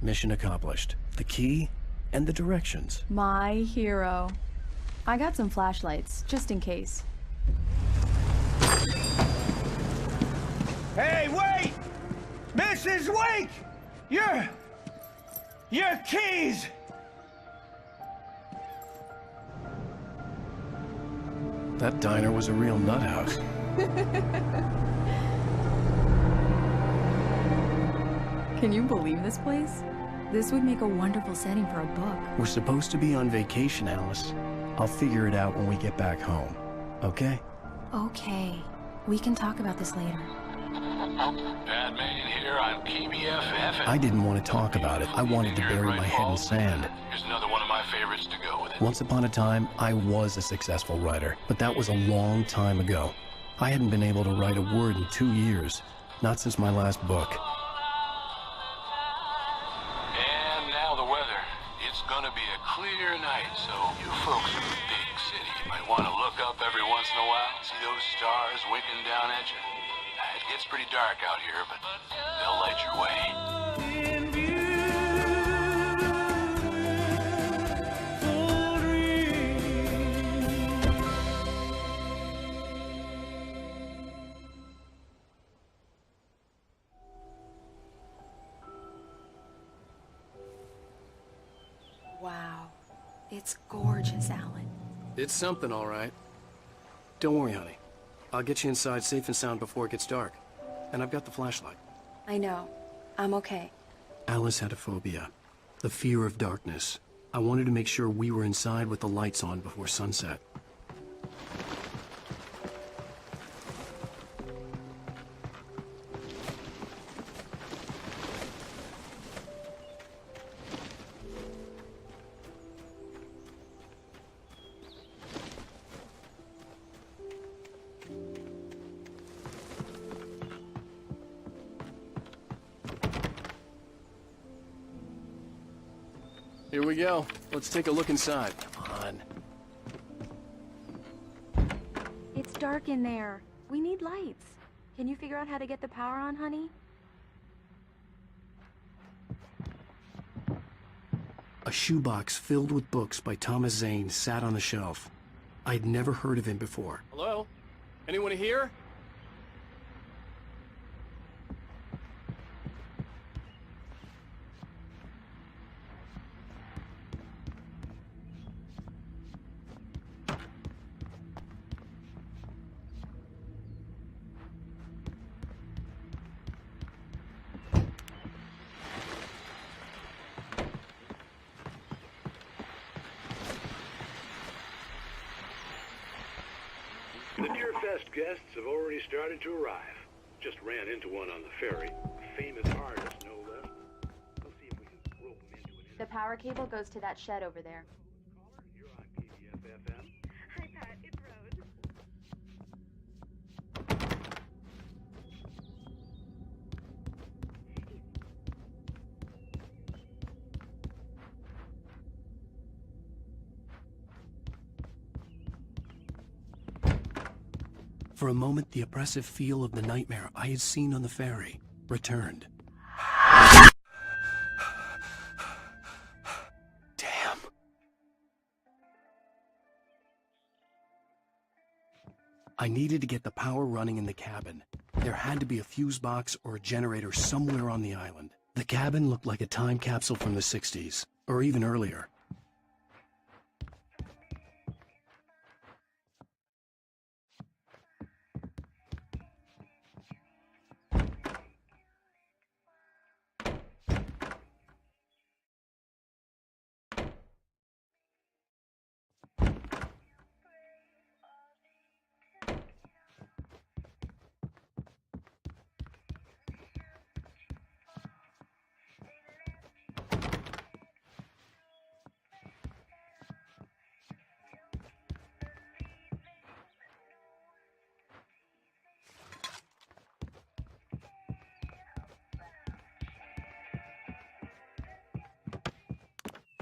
Mission accomplished. The key and the directions. My hero. I got some flashlights, just in case. Hey, wait! Mrs. Wake! Your keys! That diner was a real nut house. Can you believe this place? This would make a wonderful setting for a book. We're supposed to be on vacation, Alice. I'll figure it out when we get back home, okay? Okay. We can talk about this later. Batman here on KBFF. I didn't want to talk about it. I wanted to bury my head in sand. Here's another one of my favorites to go with it. Once upon a time, I was a successful writer, but that was a long time ago. I hadn't been able to write a word in 2 years, not since my last book. And now the weather. It's gonna be a clear night, so you folks in the big city might want to look up every once in a while, see those stars winking down at you. It gets pretty dark out here, but they'll light your way. Wow. It's gorgeous, Alan. It's something, all right. Don't worry, honey. I'll get you inside safe and sound before it gets dark. And I've got the flashlight. I know. I'm okay. Alice had a phobia. The fear of darkness. I wanted to make sure we were inside with the lights on before sunset. Here we go. Let's take a look inside. Come on. It's dark in there. We need lights. Can you figure out how to get the power on, honey? A shoebox filled with books by Thomas Zane sat on the shelf. I'd never heard of him before. Hello? Anyone here? The Deerfest guests have already started to arrive. Just ran into one on the ferry. Famous artist, no less. We'll see if we can rope him into an The power cable goes to that shed over there. caller. You're on KBFFM. Hi, Pat. It's Rose. For a moment, the oppressive feel of the nightmare I had seen on the ferry returned. Damn. I needed to get the power running in the cabin. There had to be a fuse box or a generator somewhere on the island. The cabin looked like a time capsule from the 60s, or even earlier.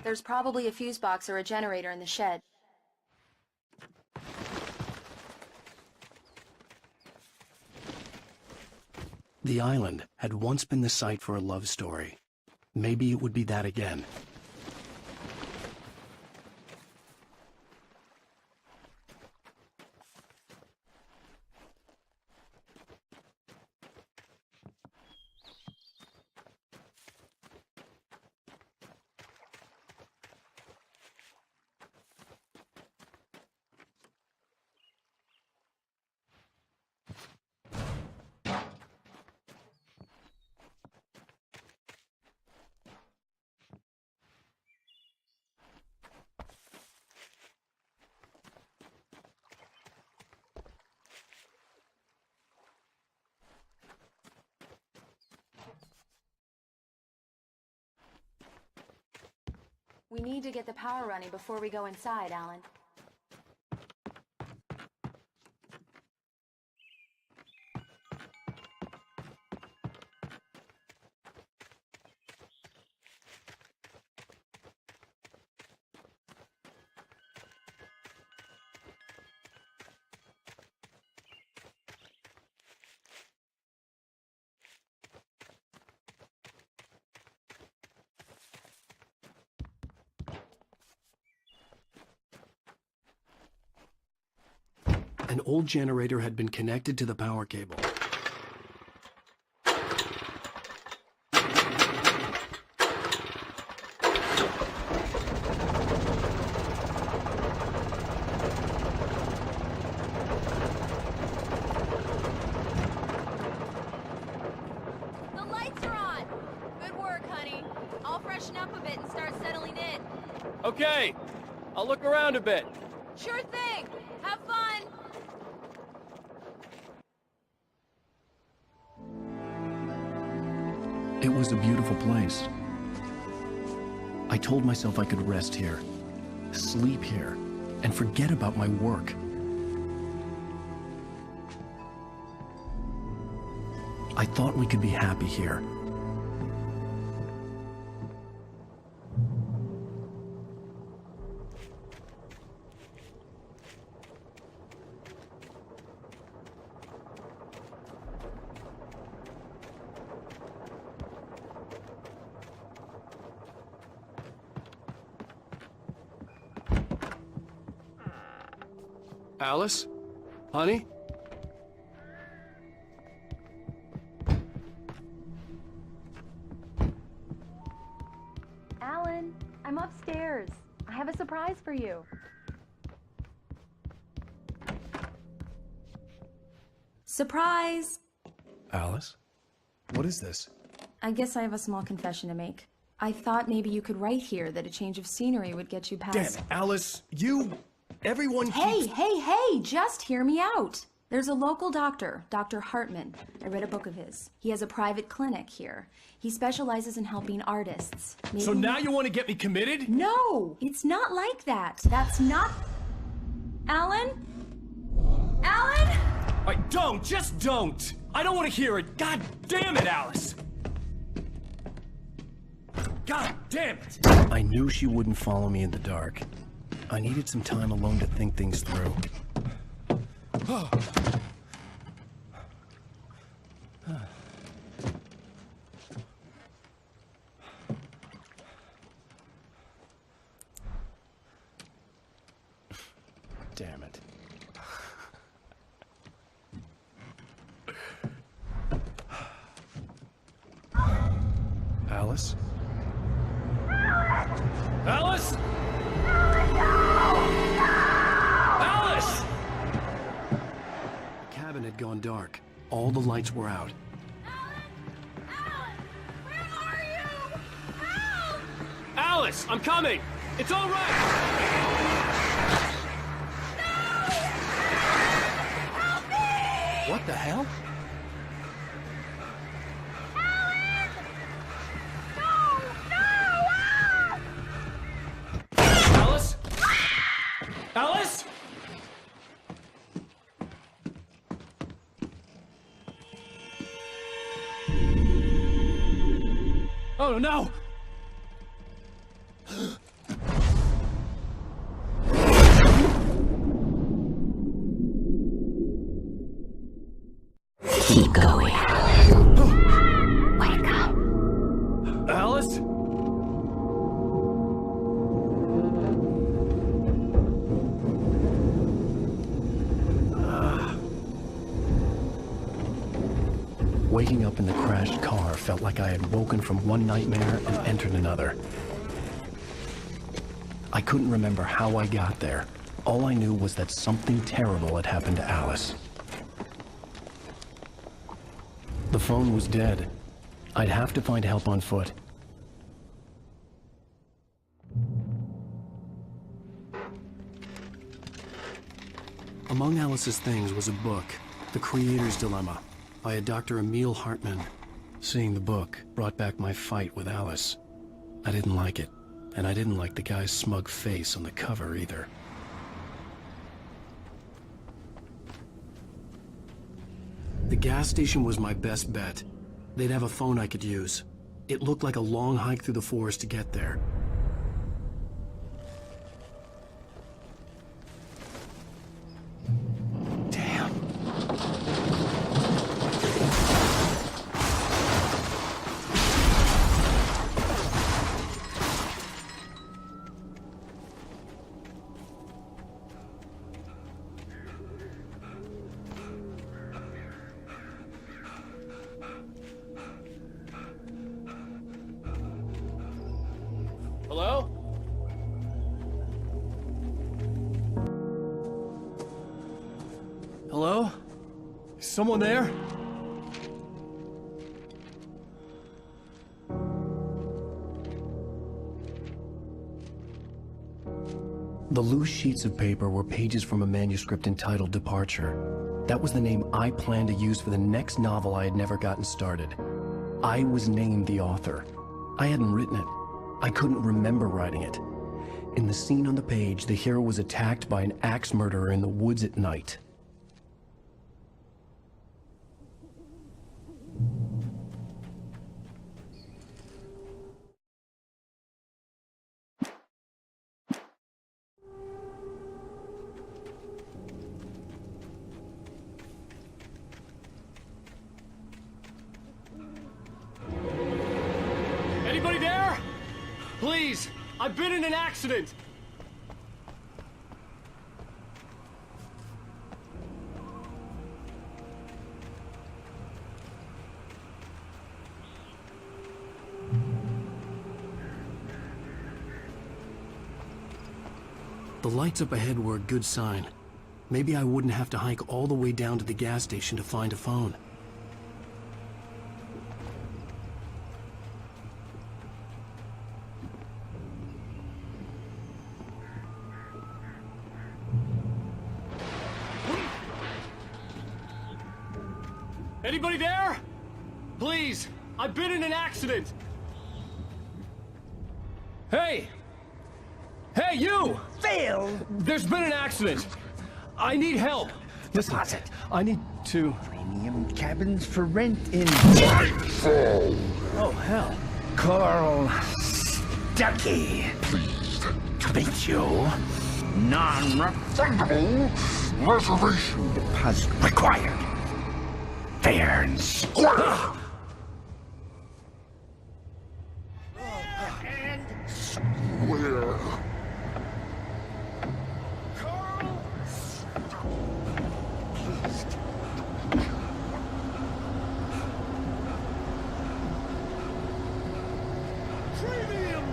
There's probably a fuse box or a generator in the shed. The island had once been the site for a love story. Maybe it would be that again. We need to get the power running before we go inside, Alan. An old generator had been connected to the power cable. The lights are on! Good work, honey. I'll freshen up a bit and start settling in. Okay, I'll look around a bit. Sure thing! Have fun! It was a beautiful place. I told myself I could rest here, sleep here, and forget about my work. I thought we could be happy here. Alice? Honey? Alan, I'm upstairs. I have a surprise for you. Surprise! Alice? What is this? I guess I have a small confession to make. I thought maybe you could write here that a change of scenery would get you past... Damn it, Alice, everyone Hey, keeps... hey, just hear me out. There's a local doctor, Dr. Hartman. I read a book of his. He has a private clinic here. He specializes in helping artists. So now you want to get me committed? No, it's not like that. That's not... Alan? Alan? Just don't! I don't want to hear it! God damn it, Alice! God damn it! I knew she wouldn't follow me in the dark. I needed some time alone to think things through. Damn it. Alice? Alice? Alice! The cabin had gone dark. All the lights were out. Where are you? Help! Alice, I'm coming! It's all right! Help me! What the hell? Alice? Alice? Oh no! Keep going. Wake up. Alice? Waking up in the crashed car felt like I had woken from one nightmare and entered another. I couldn't remember how I got there. All I knew was that something terrible had happened to Alice. The phone was dead. I'd have to find help on foot. Among Alice's things was a book, The Creator's Dilemma, by a Dr. Emil Hartman. Seeing the book brought back my fight with Alice. I didn't like it, and I didn't like the guy's smug face on the cover either. The gas station was my best bet. They'd have a phone I could use. It looked like a long hike through the forest to get there. Damn. Hello? Hello? Is someone there? The loose sheets of paper were pages from a manuscript entitled Departure. That was the name I planned to use for the next novel I had never gotten started. I was named the author. I hadn't written it. I couldn't remember writing it. In the scene on the page, the hero was attacked by an axe murderer in the woods at night. Anybody there? Please, I've been in an accident. The lights up ahead were a good sign. Maybe I wouldn't have to hike all the way down to the gas station to find a phone. Anybody there? Please, I've been in an accident. Hey! Hey, you! Phil! There's been an accident. I need help. Listen, I need to... Premium cabins for rent in... Oh, hell. Carl Stuckey. Pleased to meet you. Non-refundable reservation deposit required. Fair and square. And square. Carl. Premium.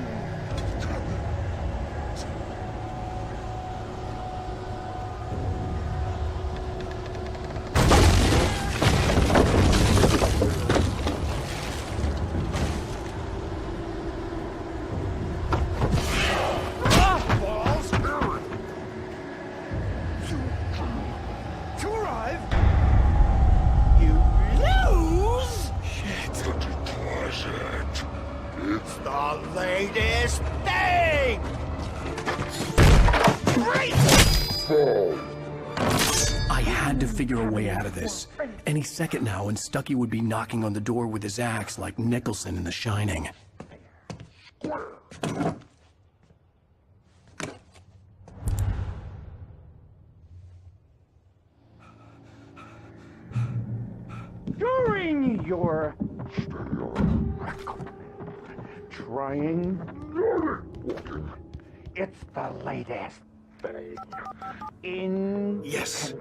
To arrive, you lose. Shit. The deposit. It's the latest thing. Great. I had to figure a way out of this. Any second now, and Stuckey would be knocking on the door with his axe like Nicholson in The Shining. During your trying, it's the latest thing in... Yes.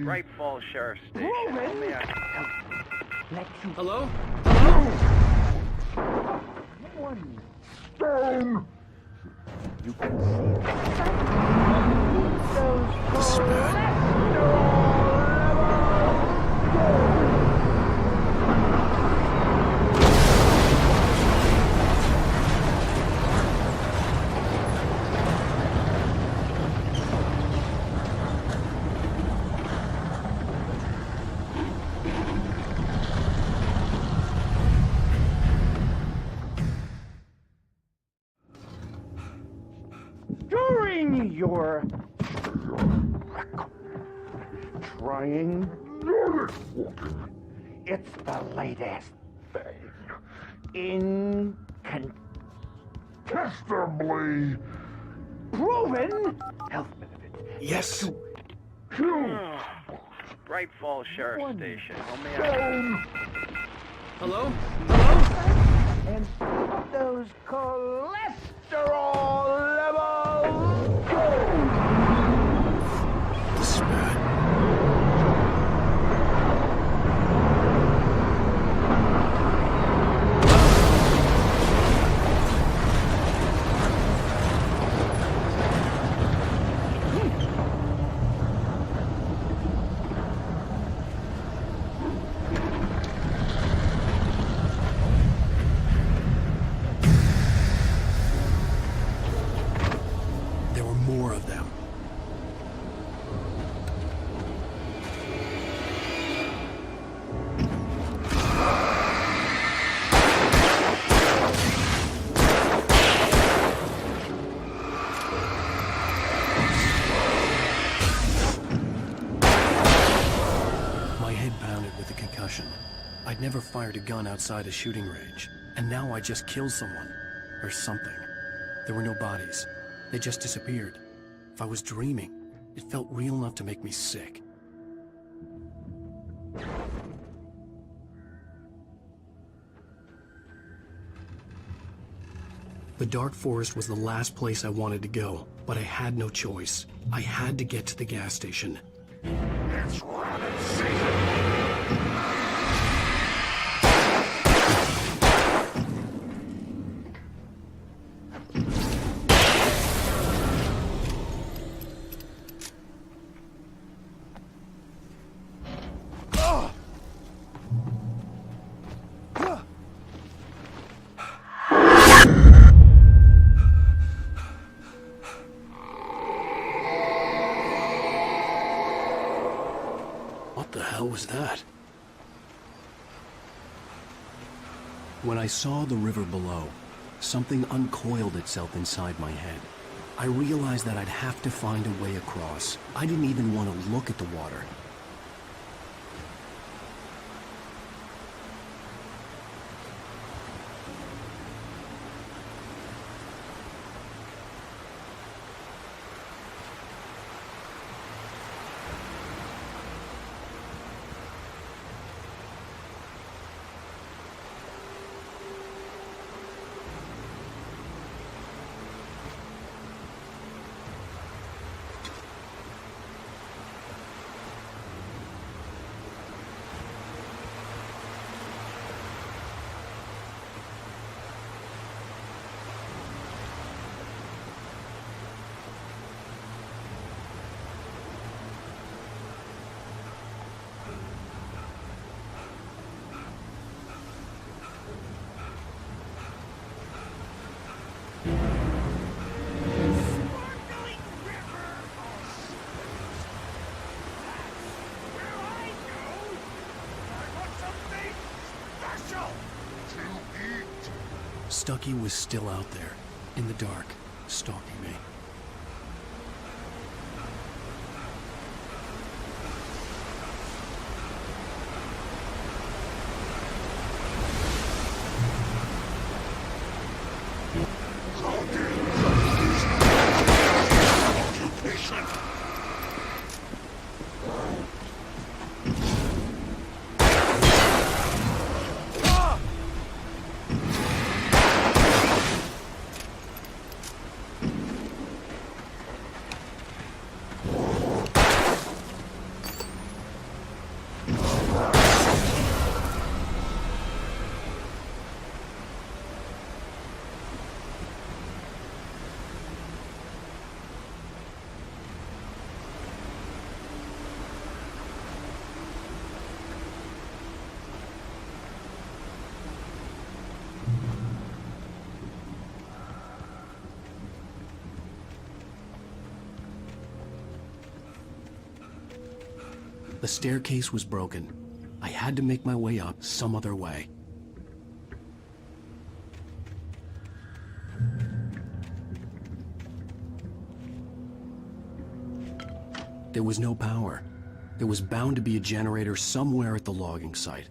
Bright Falls Sheriff Station. How may I help? Hello? Stone! You can see those cholesterol during your trying. It's the latest thing. Incontestably proven health benefits. Yes. Bright Falls Sheriff Station. How may I Hello? Hello? and those cholesterol levels go. This is bad. There were more of them. My head pounded with a concussion. I'd never fired a gun outside a shooting range, and now I just killed someone. Or something. There were no bodies. They just disappeared. If I was dreaming, it felt real enough to make me sick. The dark forest was the last place I wanted to go, but I had no choice. I had to get to the gas station. It's rabbit season. What the hell was that? When I saw the river below, something uncoiled itself inside my head. I realized that I'd have to find a way across. I didn't even want to look at the water. Stucky was still out there, in the dark, stalking me. The staircase was broken. I had to make my way up some other way. There was no power. There was bound to be a generator somewhere at the logging site.